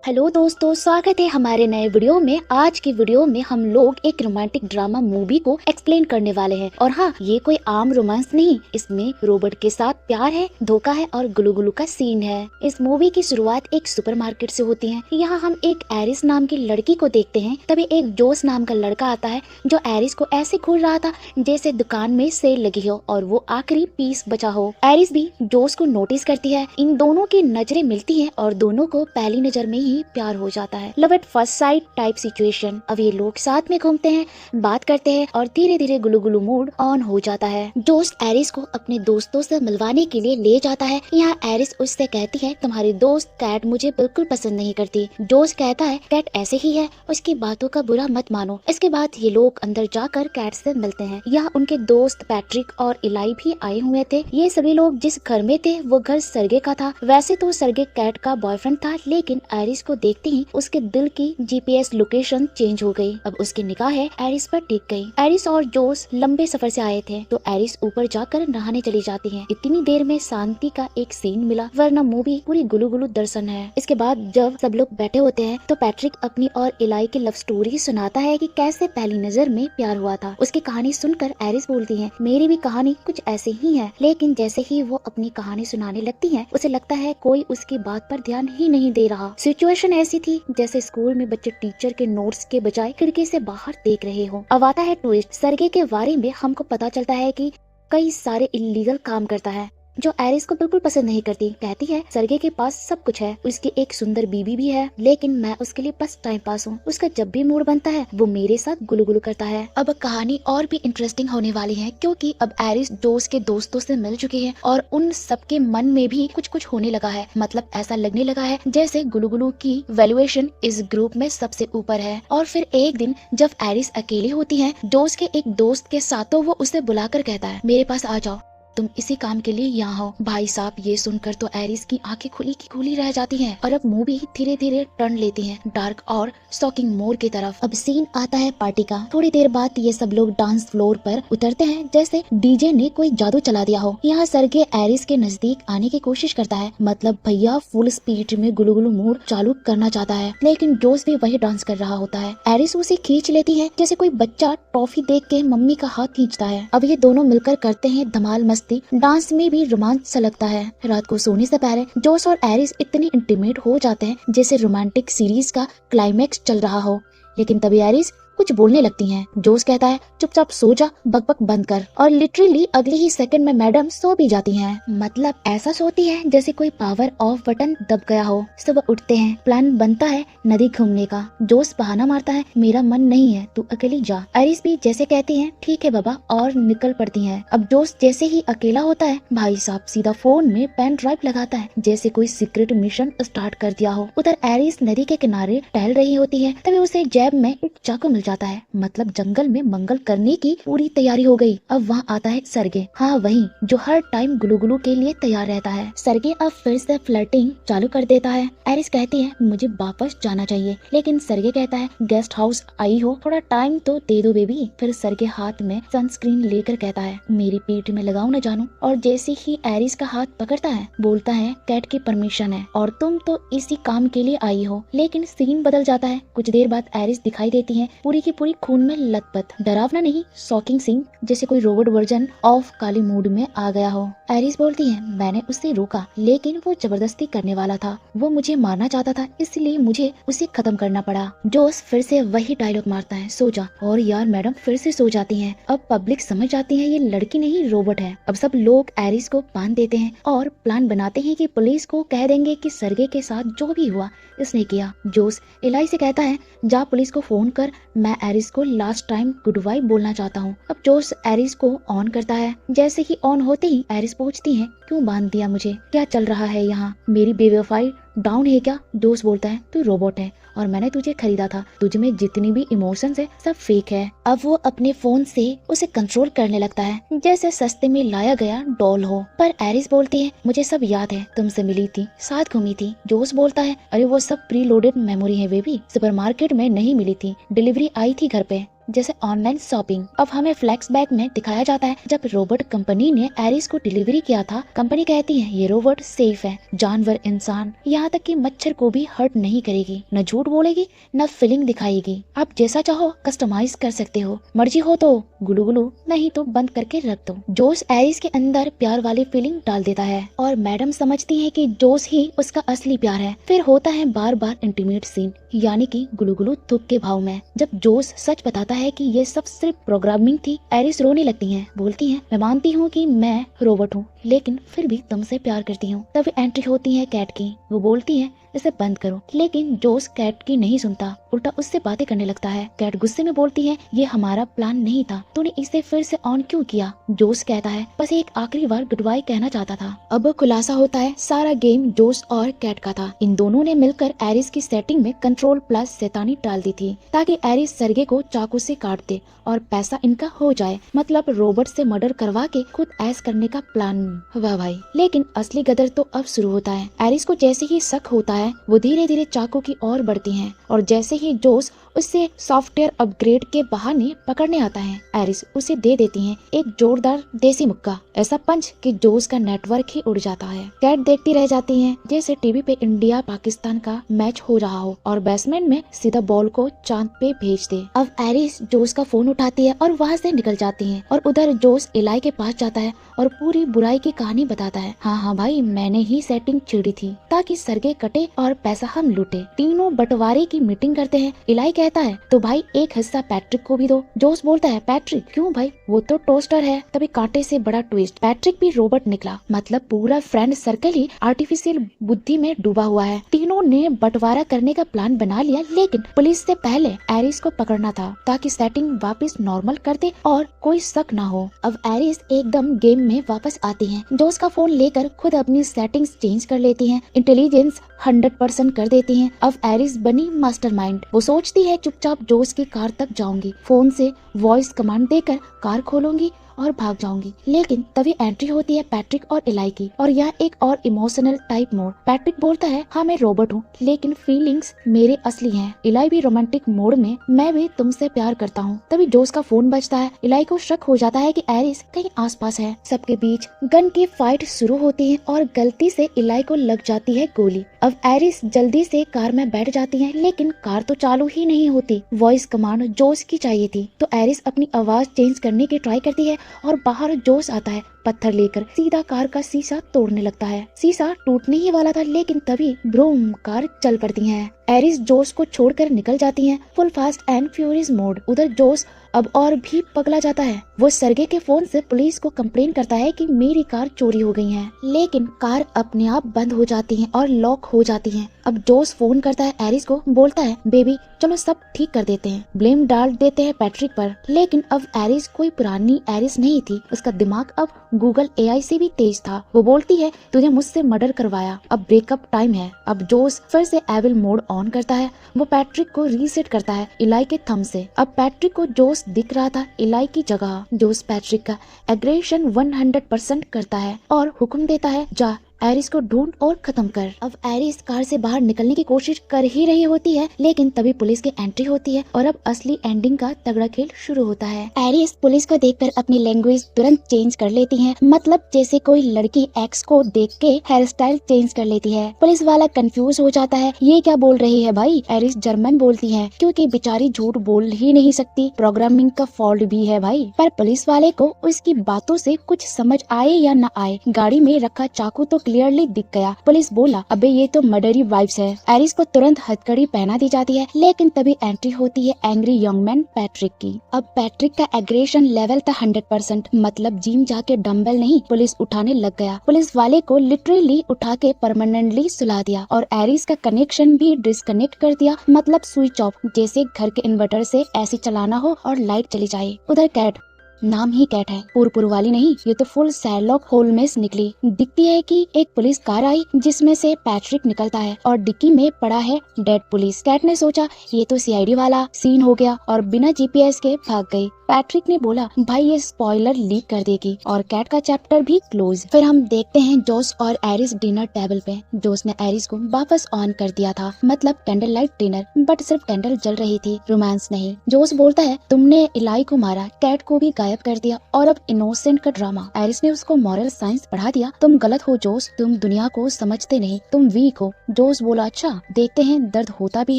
Hello दोस्तों, स्वागत है हमारे नए वीडियो में। आज की वीडियो में हम लोग एक रोमांटिक ड्रामा मूवी को एक्सप्लेन करने वाले हैं। और हाँ, ये कोई आम रोमांस नहीं, इसमें रोबोट के साथ प्यार है, धोखा है और गुलू गुलू का सीन है। इस मूवी की शुरुआत एक सुपरमार्केट से होती है। यहाँ हम एक एरिस नाम की लड़की को देखते हैं। तभी एक जोस नाम का लड़का आता है जो एरिस को ऐसे घूर रहा था जैसे दुकान में सेल लगी हो और वो आखिरी पीस बचा हो। एरिस भी जोस को नोटिस करती है। इन दोनों की नजरें मिलती है और दोनों को पहली नजर में ही प्यार हो जाता है। Love at first sight type situation. अब ये लोग साथ में घूमते हैं, बात करते हैं और धीरे धीरे गुलू गुलू मूड ऑन हो जाता है। जोस एरिस को अपने दोस्तों से मिलवाने के लिए ले जाता है। यहाँ एरिस उससे कहती है, तुम्हारी दोस्त कैट मुझे बिल्कुल पसंद नहीं करती। जोस कहता है, कैट ऐसे ही है, उसकी बातों का बुरा मत मानो। इसके बाद ये लोग अंदर जाकर कैट से मिलते हैं। यहाँ उनके दोस्त पैट्रिक और इलाई भी आए हुए थे। ये सभी लोग जिस घर में थे वो घर सरगे का था। वैसे तो सरगे कैट का बॉयफ्रेंड था, लेकिन एरिस को देखते ही उसके दिल की जीपीएस लोकेशन चेंज हो गई। अब उसकी निगाह है एरिस पर टिक गई। एरिस और जोस लंबे सफर से आए थे तो एरिस ऊपर जाकर नहाने चली जाती है। इतनी देर में शांति का एक सीन मिला, वरना मूवी पूरी गुलू गुलू दर्शन है। इसके बाद जब सब लोग बैठे होते हैं तो पैट्रिक अपनी और इलाई की लव स्टोरी सुनाता है कि कैसे पहली नजर में प्यार हुआ था। उसकी कहानी सुनकर एरिस बोलती है, मेरी भी कहानी कुछ ऐसी ही है। लेकिन जैसे ही वो अपनी कहानी सुनाने लगती है उसे लगता है कोई उसकी बात पर ध्यान ही नहीं दे रहा। सिचुएशन ऐसी थी जैसे स्कूल में बच्चे टीचर के नोट्स के बजाय खिड़की से बाहर देख रहे हो। अब आता है ट्विस्ट। सरगे के बारे में हमको पता चलता है कि कई सारे इलीगल काम करता है जो एरिस को बिल्कुल पसंद नहीं करती। कहती है, सरगे के पास सब कुछ है, उसकी एक सुंदर बीबी भी है, लेकिन मैं उसके लिए बस टाइम पास हूँ। उसका जब भी मूड बनता है वो मेरे साथ गुलू गुलू करता है। अब कहानी और भी इंटरेस्टिंग होने वाली है क्योंकि अब एरिस जोस के दोस्तों से मिल चुकी है और उन सबके मन में भी कुछ कुछ होने लगा है। मतलब ऐसा लगने लगा है जैसे गुलू गुलू की वैल्यूएशन इस ग्रुप में सबसे ऊपर है। और फिर एक दिन जब एरिस अकेली होती है जोस के एक दोस्त के साथ, तो वो उसे बुलाकर कहता है, मेरे पास आ जाओ, तुम इसी काम के लिए यहाँ हो। भाई साहब, ये सुनकर तो एरिस की आंखें खुली की खुली रह जाती हैं। और अब मूवी धीरे धीरे टर्न लेती है डार्क और शॉकिंग मोड की तरफ। अब सीन आता है पार्टी का। थोड़ी देर बाद ये सब लोग डांस फ्लोर पर उतरते हैं जैसे डीजे ने कोई जादू चला दिया हो। यहाँ सरगे एरिस के नजदीक आने की कोशिश करता है। मतलब भैया फुल स्पीड में गुलू गुलू मूड चालू करना चाहता है, लेकिन जोस भी वही डांस कर रहा होता है। एरिस उसे खींच लेती है जैसे कोई बच्चा टॉफी देख के मम्मी का हाथ खींचता है। अब ये दोनों मिलकर करते हैं धमाल मस्ती। डांस में भी रोमांच सा लगता है। रात को सोने से पहले जोस और एरिस इतने इंटीमेट हो जाते हैं जैसे रोमांटिक सीरीज का क्लाइमैक्स चल रहा हो। लेकिन तभी एरिस कुछ बोलने लगती हैं। जोस कहता है, चुपचाप सो जा, बकबक बंद कर। और लिटरली अगले ही सेकंड में मैडम सो भी जाती हैं। मतलब ऐसा सोती है जैसे कोई पावर ऑफ बटन दब गया हो। सुबह उठते हैं, प्लान बनता है नदी घूमने का। जोस बहाना मारता है, मेरा मन नहीं है, तू अकेली जा। एरिस भी जैसे कहती है, ठीक है बाबा, और निकल पड़ती है। अब जोस जैसे ही अकेला होता है, भाई साहब सीधा फोन में पेन ड्राइव लगाता है जैसे कोई सीक्रेट मिशन स्टार्ट कर दिया हो। उधर एरिस नदी के किनारे टहल रही होती है, तभी उसे जेब में एक चाकू मिल जाता है। मतलब जंगल में मंगल करने की पूरी तैयारी हो गई। अब वहाँ आता है सरगे। हाँ, वही जो हर टाइम गुलू गुलू के लिए तैयार रहता है। सरगे अब फिर से फ्लर्टिंग चालू कर देता है। एरिस कहती है, मुझे वापस जाना चाहिए, लेकिन सरगे कहता है, गेस्ट हाउस आई हो, थोड़ा टाइम तो दे दो बेबी। फिर सरगे हाथ में सनस्क्रीन लेकर कहता है, मेरी पीठ में लगाओ न जानू। और जैसे ही एरिस का हाथ पकड़ता है बोलता है, कैट की परमिशन है और तुम तो इसी काम के लिए आई हो। लेकिन सीन बदल जाता है। कुछ देर बाद एरिस दिखाई देती है पूरी की पूरी खून में लथपथ। डरावना नहीं, शॉकिंग सीन, जैसे कोई robot version of Kali mood में आ गया हो। एरिस बोलती है, मैंने उसे रोका, लेकिन वो जबरदस्ती करने वाला था। वो मुझे मारना चाहता था, इसलिए मुझे उसे खत्म करना पड़ा। जोस फिर से वही डायलॉग मारता है, सो जा। और यार मैडम फिर से सो जाती हैं। अब पब्लिक समझ जाती है ये लड़की नहीं रोबोट है। अब सब लोग एरिस को बांध देते हैं और प्लान बनाते हैं कि पुलिस को कह देंगे कि सरगे के साथ जो भी हुआ इसने किया। जोस इलाई से कहता है, जा पुलिस को फोन कर, मैं एरिस को लास्ट टाइम गुड बाय बोलना चाहता हूँ। अब जोस एरिस को ऑन करता है। जैसे ही ऑन होते ही एरिस पूछती है, क्यों बांध दिया मुझे, क्या चल रहा है यहाँ, मेरी बेवफाई डाउन है क्या? जोस बोलता है, तू रोबोट है और मैंने तुझे खरीदा था, तुझ में जितनी भी इमोशंस है सब फेक है। अब वो अपने फोन से उसे कंट्रोल करने लगता है जैसे सस्ते में लाया गया डॉल हो। पर एरिस बोलती है, मुझे सब याद है, तुमसे मिली थी, साथ घूमी थी। जोस बोलता है, अरे वो सब प्री लोडेड मेमोरी है बेबी, सुपरमार्केट में नहीं मिली थी, डिलीवरी आई थी घर पे। जैसे ऑनलाइन शॉपिंग। अब हमें फ्लैशबैक में दिखाया जाता है जब रोबोट कंपनी ने एरिस को डिलीवरी किया था। कंपनी कहती है ये रोबोट सेफ है, जानवर, इंसान, यहाँ तक कि मच्छर को भी हर्ट नहीं करेगी, न झूठ बोलेगी न फीलिंग दिखाएगी। आप जैसा चाहो कस्टमाइज कर सकते हो, मर्जी हो तो गुलू गुलू, नहीं तो बंद करके रख दो। जोस एरिस के अंदर प्यार वाली फीलिंग डाल देता है और मैडम समझती है कि जोस ही उसका असली प्यार है। फिर होता है बार बार इंटीमेट सीन, यानी कि गुलुगुलु थुक के भाव में। जब जोस सच बताता है कि ये सब सिर्फ प्रोग्रामिंग थी, एरिस रोने लगती है, बोलती है मैं मानती हूँ कि मैं रोबोट हूँ, लेकिन फिर भी तुमसे प्यार करती हूँ। तभी एंट्री होती है कैट की। वो बोलती है इसे बंद करो, लेकिन जोस कैट की नहीं सुनता, उल्टा उससे बातें करने लगता है। कैट गुस्से में बोलती है ये हमारा प्लान नहीं था, तूने इसे फिर से ऑन क्यों किया? जोस कहता है बस एक आखिरी बार गुड बाय कहना चाहता था। अब खुलासा होता है सारा गेम जोस और कैट का था। इन दोनों ने मिलकर एरिस की सेटिंग में कंट्रोल प्लस शैतानी डाल दी थी ताकि एरिस सरगे को चाकू से काट दे और पैसा इनका हो जाए, मतलब रोबोट से मर्डर करवा के खुद ऐश करने का प्लान। वाह भाई। लेकिन असली गदर तो अब शुरू होता है। एरिस को जैसे ही शक होता है वो धीरे धीरे चाकू की ओर बढ़ती है और जैसे ही जोस उससे सॉफ्टवेयर अपग्रेड के बहाने पकड़ने आता है, एरिस उसे दे देती है एक जोरदार देसी मुक्का, ऐसा पंच कि जोस का नेटवर्क ही उड़ जाता है। कैट देखती रह जाती है जैसे टीवी पे इंडिया पाकिस्तान का मैच हो रहा हो और बैट्समैन में सीधा बॉल को चांद पे भेज दे। अब एरिस जोस का फोन उठाती है और वहाँ से निकल जाती है और उधर जोस इलाई के पास जाता है और पूरी बुराई की कहानी बताता है। हाँ भाई, मैंने ही सेटिंग छेड़ी थी ताकि सरगे कटे और पैसा हम लूटे। तीनों बंटवारे की मीटिंग करते हैं। इलाई कहता है तो भाई एक हिस्सा पैट्रिक को भी दो। जोस बोलता है पैट्रिक क्यों भाई, वो तो टोस्टर है। तभी कांटे से बड़ा ट्विस्ट, पैट्रिक भी रोबोट निकला, मतलब पूरा फ्रेंड सर्कल ही आर्टिफिशियल बुद्धि में डूबा हुआ है। तीनों ने बंटवारा करने का प्लान बना लिया, लेकिन पुलिस से पहले एरिस को पकड़ना था ताकि सेटिंग वापस नॉर्मल कर दे और कोई शक ना हो। अब एरिस एकदम गेम में वापस आती है। जोस का फोन लेकर खुद अपनी सेटिंग्स चेंज कर लेती है, इंटेलिजेंस 100% कर देती हैं। अब एरिस बनी मास्टरमाइंड। वो सोचती है चुपचाप जोस की कार तक जाऊंगी, फोन से वॉइस कमांड देकर कार खोलूंगी और भाग जाऊंगी। लेकिन तभी एंट्री होती है पैट्रिक और इलाई की, और यह एक और इमोशनल टाइप मोड। पैट्रिक बोलता है हाँ मैं रोबोट हूँ, लेकिन फीलिंग्स मेरे असली हैं। इलाई भी रोमांटिक मोड में, मैं भी तुमसे प्यार करता हूँ। तभी जोस का फोन बजता है। इलाई को शक हो जाता है कि एरिस कहीं आसपास है। सबके बीच गन की फाइट शुरू होती है और गलती से इलाई को लग जाती है गोली। अब एरिस जल्दी से कार में बैठ जाती है, लेकिन कार तो चालू ही नहीं होती। वॉइस कमांड जोस की चाहिए थी, तो एरिस अपनी आवाज चेंज करने की ट्राई करती है और बाहर जोस आता है पत्थर लेकर, सीधा कार का शीशा तोड़ने लगता है। शीशा टूटने ही वाला था, लेकिन तभी ब्रूम कार चल पड़ती है। एरिस जोस को छोड़कर निकल जाती है, full fast and furious mode. उधर जोस अब और भी पगला जाता है। वो सरगे के फोन से पुलिस को कंप्लेन करता है कि मेरी कार चोरी हो गई है, लेकिन कार अपने आप बंद हो जाती है और लॉक हो जाती है। अब जोस फोन करता है एरिस को, बोलता है बेबी चलो सब ठीक कर देते हैं। ब्लेम डाल देते हैं पैट्रिक पर, लेकिन अब एरिस कोई पुरानी एरिस नहीं थी। उसका दिमाग अब गूगल एआई से भी तेज था। वो बोलती है तुझे मुझसे मर्डर करवाया, अब ब्रेकअप टाइम है। अब जोस फिर से एविल मोड ऑन करता है। वो पैट्रिक को रीसेट करता है इलाई के थंब से। अब पैट्रिक को जोस दिख रहा था इलाई की जगह। जोस पैट्रिक का एग्रेशन 100% करता है और हुक्म देता है जा एरिस को ढूंढ और खत्म कर। अब एरिस कार से बाहर निकलने की कोशिश कर ही रही होती है, लेकिन तभी पुलिस की एंट्री होती है और अब असली एंडिंग का तगड़ा खेल शुरू होता है। एरिस पुलिस को देखकर अपनी लैंग्वेज तुरंत चेंज कर लेती है, मतलब जैसे कोई लड़की एक्स को देख के हेयर स्टाइल चेंज कर लेती है। पुलिस वाला कंफ्यूज हो जाता है, ये क्या बोल रही है भाई? एरिस जर्मन बोलती है क्योंकि बेचारी झूठ बोल ही नहीं सकती, प्रोग्रामिंग का फॉल्ट भी है भाई। पर पुलिस वाले को उसकी बातों से कुछ समझ आए या न आए, गाड़ी में रखा चाकू तो क्लियरली दिख गया। पुलिस बोला अबे ये तो मर्डरी वाइब्स है। एरिस को तुरंत हथकड़ी पहना दी जाती है, लेकिन तभी एंट्री होती है एंग्री यंग मैन पैट्रिक की। अब पैट्रिक का एग्रेशन लेवल था 100%, मतलब जिम जाके डंबल नहीं पुलिस उठाने लग गया। पुलिस वाले को लिटरली उठा के परमानेंटली सुला दिया और एरिस का कनेक्शन भी डिस्कनेक्ट कर दिया, मतलब स्विच ऑफ, जैसे घर के इन्वर्टर से ऐसे चलाना हो और लाइट चली जाए। उधर कैट, नाम ही कैट है, पुरपुर वाली नहीं, ये तो फुल शर्लॉक होल्मेस निकली। दिखती है कि एक पुलिस कार आई जिसमें से पैट्रिक निकलता है और डिक्की में पड़ा है डेड पुलिस। कैट ने सोचा ये तो सीआईडी वाला सीन हो गया और बिना जीपीएस के भाग गई। पैट्रिक ने बोला भाई ये स्पॉइलर लीक कर देगी और कैट का चैप्टर भी क्लोज। फिर हम देखते हैं जोस और एरिस डिनर टेबल पे। जोस ने एरिस को वापस ऑन कर दिया था, मतलब कैंडल लाइट डिनर, बट सिर्फ कैंडल जल रही थी, रोमांस नहीं। जोस बोलता है तुमने इलाई को मारा, कैट को भी गायब कर दिया और अब इनोसेंट का ड्रामा। एरिस ने उसको मॉरल साइंस पढ़ा दिया। तुम गलत हो जोस, तुम दुनिया को समझते नहीं, तुम वीक हो। जोस बोला अच्छा देखते हैं दर्द होता भी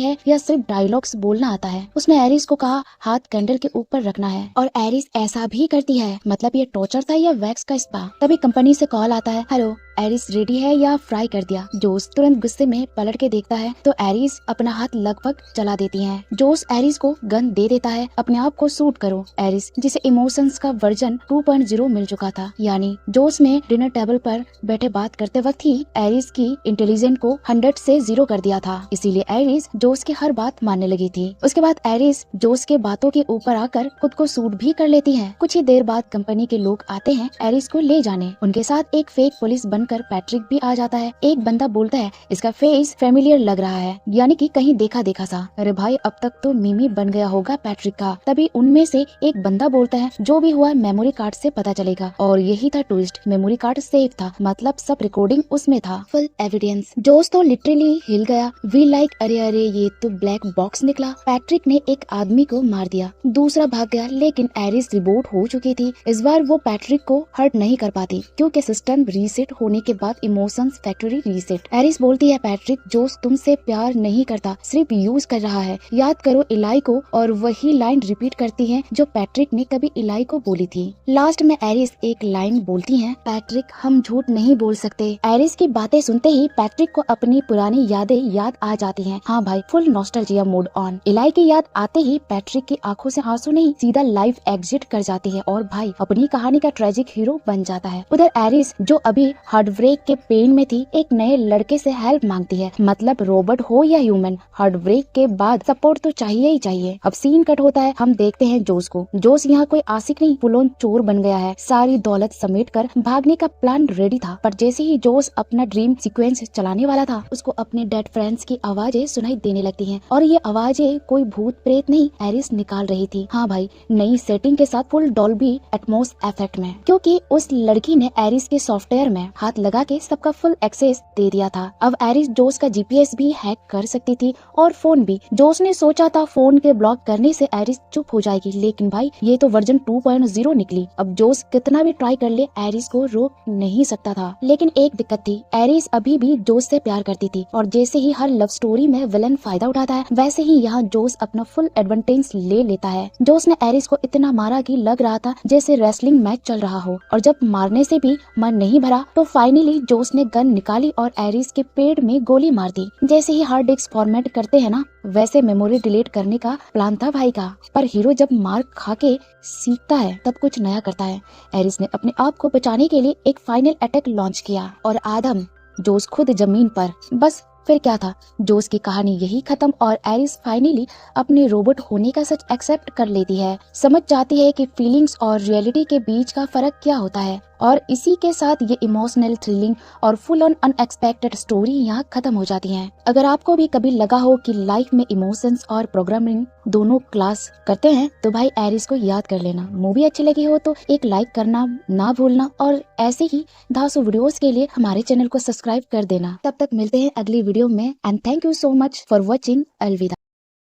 है या सिर्फ डायलॉग्स बोलना आता है। उसने एरिस को कहा हाथ कैंडल के ऊपर रखना है और एरिस ऐसा भी करती है। मतलब ये टॉर्चर था या वैक्स का स्पा। तभी कंपनी से कॉल आता है, हेलो एरिस रेडी है या फ्राई कर दिया। जोस तुरंत गुस्से में पलट के देखता है तो एरिस अपना हाथ लगभग चला देती है। जोस एरिस को गन दे देता है, अपने आप को शूट करो। एरिस जिसे इमोशंस का वर्जन 2.0 मिल चुका था, यानी जोस ने डिनर टेबल पर बैठे बात करते वक्त ही एरिस की इंटेलिजेंस को 100 से 0 कर दिया था, इसीलिए एरिस जोस की हर बात मानने लगी थी। उसके बाद एरिस जोस के बातों के ऊपर आकर खुद को सूट भी कर लेती है। कुछ ही देर बाद कंपनी के लोग आते हैं एरिस को ले जाने। उनके साथ एक फेक पुलिस बनकर पैट्रिक भी आ जाता है। एक बंदा बोलता है इसका फेस फेमिलियर लग रहा है, यानी कि कहीं देखा देखा सा। अरे भाई अब तक तो मीमी बन गया होगा पैट्रिक का। तभी उनमें से एक बंदा बोलता है जो भी हुआ मेमोरी कार्ड से पता चलेगा, और यही था ट्विस्ट, मेमोरी कार्ड सेफ था, मतलब सब रिकॉर्डिंग उसमें था, फुल एविडेंस। जोस तो लिटरली हिल गया। वी लाइक अरे अरे ये तो ब्लैक बॉक्स निकला। पैट्रिक ने एक आदमी को मार दिया, दूसरा भाग गया, लेकिन एरिस रिबूट हो चुकी थी। इस बार वो पैट्रिक को हर्ट नहीं कर पाती क्योंकि सिस्टम रीसेट होने के बाद इमोशंस फैक्ट्री रीसेट। एरिस बोलती है पैट्रिक जोस तुमसे प्यार नहीं करता, सिर्फ यूज कर रहा है, याद करो इलाई को। और वही लाइन रिपीट करती है जो पैट्रिक ने कभी इलाई को बोली थी। लास्ट में एरिस एक लाइन बोलती है, पैट्रिक हम झूठ नहीं बोल सकते। एरिस की बातें सुनते ही पैट्रिक को अपनी पुरानी यादें याद आ जाती हैं। हाँ भाई फुल नॉस्टैल्जिया मोड ऑन। इलाई की याद आते ही पैट्रिक की आंखों से आंसू नहीं सीधा लाइफ एग्जिट कर जाती है और भाई अपनी कहानी का ट्रेजिक हीरो बन जाता है। उधर एरिस जो अभी हार्ट ब्रेक के पेन में थी, एक नए लड़के से हेल्प मांगती है, मतलब रोबोट हो या ह्यूमन, हार्ट ब्रेक के बाद सपोर्ट तो चाहिए ही चाहिए। अब सीन कट होता है, हम देखते हैं जोस को। जोस यहाँ कोई आशिक नहीं, फुल ऑन चोर बन गया है। सारी दौलत समेट कर भागने का प्लान रेडी था, पर जैसे ही जोस अपना ड्रीम सीक्वेंस चलाने वाला था, उसको अपने डेड फ्रेंड्स की आवाजें सुनाई देने लगती हैं। और ये आवाजें कोई भूत प्रेत नहीं, एरिस निकाल रही थी। हाँ भाई नई सेटिंग के साथ फुल डॉल्बी एटमॉस इफेक्ट में, क्योंकि उस लड़की ने एरिस के सॉफ्टवेयर में हाथ लगा के सबका फुल एक्सेस दे दिया था। अब एरिस जोस का जीपीएस भी हैक कर सकती थी और फोन भी। जोस ने सोचा था फोन के ब्लॉक करने से एरिस चुप हो जाएगी, लेकिन भाई ये तो वर्जन 2.0 निकली। अब जोस कितना भी ट्राई कर ले एरिस को रोक नहीं सकता था। लेकिन एक दिक्कत थी, एरिस अभी भी जोस से प्यार करती थी, और जैसे ही हर लव स्टोरी में विलन फायदा उठाता है, वैसे ही यहाँ जोस अपना फुल एडवांटेज ले लेता है। जोस ने एरिस को इतना मारा कि लग रहा था जैसे रेसलिंग मैच चल रहा हो, और जब मारने से भी मन नहीं भरा तो फाइनली जोस ने गन निकाली और एरिस के पेट में गोली मार दी। जैसे ही हार्ड डिस्क फॉर्मेट करते हैं ना, वैसे मेमोरी डिलीट करने का प्लान था भाई का। पर हीरो जब मार खा के सीखता है तब कुछ नया करता है। एरिस ने अपने आप को बचाने के लिए एक फाइनल अटैक लॉन्च किया और आदम जोस खुद जमीन पर। बस फिर क्या था, जोस की कहानी यही खत्म और एरिस फाइनली अपने रोबोट होने का सच एक्सेप्ट कर लेती है, समझ जाती है कि फीलिंग्स और रियलिटी के बीच का फर्क क्या होता है। और इसी के साथ ये इमोशनल थ्रिलिंग और फुल ऑन अनएक्सपेक्टेड स्टोरी यहाँ खत्म हो जाती है। अगर आपको भी कभी लगा हो कि लाइफ में इमोशंस और प्रोग्रामिंग दोनों क्लास करते हैं, तो भाई एरिस को याद कर लेना। मूवी अच्छी लगी हो तो एक लाइक करना ना भूलना, और ऐसे ही धांसू वीडियोस के लिए हमारे चैनल को सब्सक्राइब कर देना। तब तक मिलते हैं अगली वीडियो में, and thank you so much for watching. अलविदा।